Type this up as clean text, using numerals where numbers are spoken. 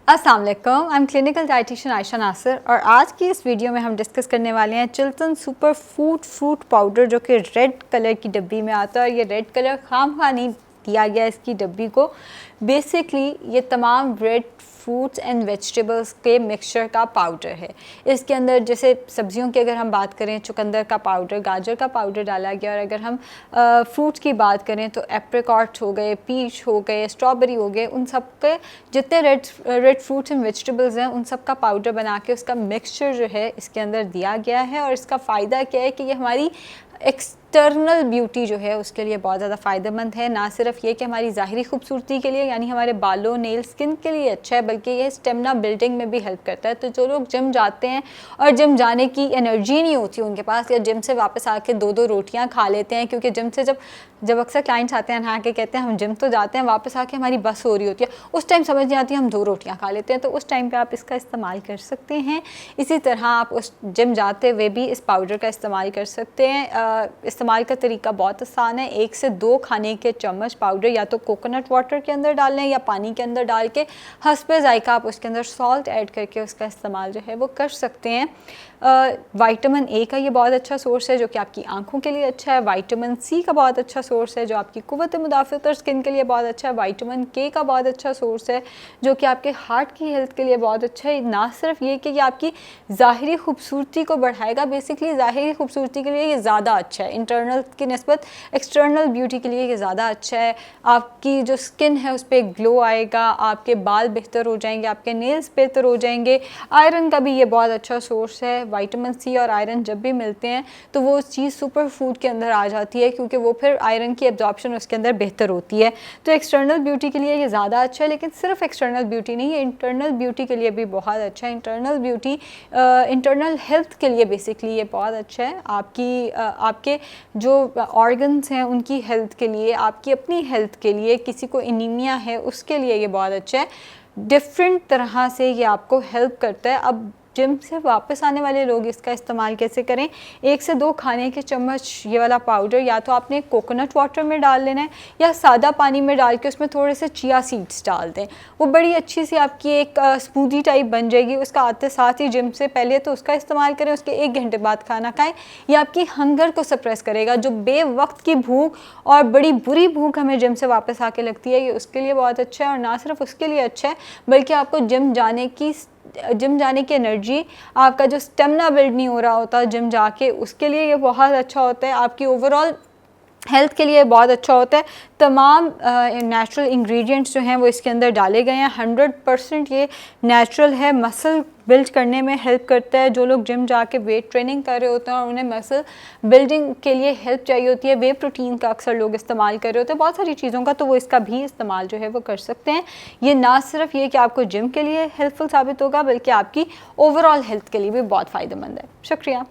अस्सलाम वालेकुम, I am clinical dietitian Ayesha Nasir और आज की इस वीडियो में हम डिस्कस करने वाले हैं Chilton super food fruit powder जो कि रेड कलर की डब्बी में आता है। और ये रेड कलर खामखा नहीं दिया गया इसकी डब्बी को। बेसिकली ये तमाम रेड फ्रूट्स एंड वेजिटेबल्स के मिक्सचर का पाउडर है। इसके अंदर जैसे सब्जियों की अगर हम बात करें, चुकंदर का पाउडर, गाजर का पाउडर डाला गया। और अगर हम फ्रूट्स की बात करें तो एप्रिकॉट हो गए, पीच हो गए, स्ट्रॉबेरी हो गए, उन सब के जितने रेड फ्रूट्स एंड वेजिटेबल्स हैं उन सब का पाउडर बना के उसका मिक्सचर जो है इसके अंदर दिया गया है। और इसका फ़ायदा क्या है कि ये हमारी एक्सटर्नल ब्यूटी जो है उसके लिए बहुत ज़्यादा फ़ायदेमंद है। ना सिर्फ ये कि हमारी ज़ाहिरी खूबसूरती के लिए यानी हमारे बालों, नेल, स्किन के लिए अच्छा है, बल्कि ये स्टेमिना बिल्डिंग में भी हेल्प करता है। तो जो लोग जिम जाते हैं और जिम जाने की एनर्जी नहीं होती उनके पास, या जिम से वापस आके दो रोटियां खा लेते हैं, क्योंकि जिम से जब अक्सर क्लाइंट्स आते हैं नहा के कहते हैं हम जिम तो जाते हैं, वापस आके हमारी बस हो रही होती है, उस टाइम समझ नहीं आती, हम 2 रोटियाँ खा लेते हैं। तो उस टाइम पर आप इसका इस्तेमाल कर सकते हैं। इसी तरह आप उस जिम जाते हुए भी इस पाउडर का इस्तेमाल कर सकते हैं। इस्तेमाल का तरीका बहुत आसान है। 1 से 2 खाने के चम्मच पाउडर या तो कोकोनट वाटर के अंदर डाल लें या पानी के अंदर डाल के हस्बे जायका आप उसके अंदर सॉल्ट ऐड करके उसका इस्तेमाल जो है वो कर सकते हैं। विटामिन ए का ये बहुत अच्छा सोर्स है जो कि आपकी आंखों के लिए अच्छा है। विटामिन सी का बहुत अच्छा सोर्स है जो आपकी कुव्वत मुदाफ़त और स्किन के लिए बहुत अच्छा है। विटामिन के का बहुत अच्छा सोर्स है जो कि आपके हार्ट की हेल्थ के लिए बहुत अच्छा है। ना सिर्फ ये कि ये आपकी ज़ाहिरी खूबसूरती को बढ़ाएगा, बेसिकली ज़ाहिरी खूबसूरती के लिए ये ज़्यादा अच्छा है, इंटरनल की निस्बत एक्सटर्नल ब्यूटी के लिए ये ज़्यादा अच्छा है। आपकी जो स्किन है उस पर ग्लो आएगा, आपके बाल बेहतर हो जाएंगे, आपके नेल्स बेहतर हो जाएंगे। आयरन का भी ये बहुत अच्छा सोर्स है। विटामिन सी और आयरन जब भी मिलते हैं तो वो चीज़ सुपर फूड के अंदर आ जाती है, क्योंकि वो फिर आयरन की एब्जॉर्प्शन उसके अंदर बेहतर होती है। तो एक्सटर्नल ब्यूटी के लिए ये ज़्यादा अच्छा है, लेकिन सिर्फ एक्सटर्नल ब्यूटी नहीं, ये इंटरनल ब्यूटी के लिए भी बहुत अच्छा है। इंटरनल ब्यूटी, इंटरनल हेल्थ के लिए बेसिकली ये बहुत अच्छा है। आपके जो ऑर्गन्स हैं उनकी हेल्थ के लिए, आपकी अपनी हेल्थ के लिए, किसी को एनीमिया है उसके लिए ये बहुत अच्छा है। डिफरेंट तरह से ये आपको हेल्प करता है। अब जिम से वापस आने वाले लोग इसका इस्तेमाल कैसे करें? 1 से 2 खाने के चम्मच ये वाला पाउडर या तो आपने कोकोनट वाटर में डाल लेना है या सादा पानी में डाल के उसमें थोड़े से चिया सीड्स डाल दें। वो बड़ी अच्छी सी आपकी एक स्मूदी टाइप बन जाएगी। उसका आते साथ ही जिम से पहले तो उसका इस्तेमाल करें, उसके 1 घंटे बाद खाना खाएं। ये आपकी हंगर को सप्रेस करेगा। जो बेवक्त की भूख और बड़ी बुरी भूख हमें जिम से वापस आके लगती है, ये उसके लिए बहुत अच्छा है। और ना सिर्फ उसके लिए अच्छा है बल्कि आपको जिम जाने की एनर्जी, आपका जो स्टेमिना बिल्ड नहीं हो रहा होता जिम जाके, उसके लिए ये बहुत अच्छा होता है। आपकी ओवरऑल हेल्थ के लिए बहुत अच्छा होता है। तमाम नेचुरल इंग्रेडिएंट्स जो हैं वो इसके अंदर डाले गए हैं। 100% ये नेचुरल है। मसल बिल्ड करने में हेल्प करता है। जो लोग जिम जाके वेट ट्रेनिंग कर रहे होते हैं और उन्हें मसल बिल्डिंग के लिए हेल्प चाहिए होती है, वे प्रोटीन का अक्सर लोग इस्तेमाल कर रहे होते हैं, बहुत सारी चीज़ों का, तो वो इसका भी इस्तेमाल जो है वो कर सकते हैं। ये ना सिर्फ ये कि आपको जिम के लिए हेल्पफुल साबित होगा बल्कि आपकी ओवरऑल हेल्थ के लिए भी बहुत फ़ायदेमंद है। शुक्रिया।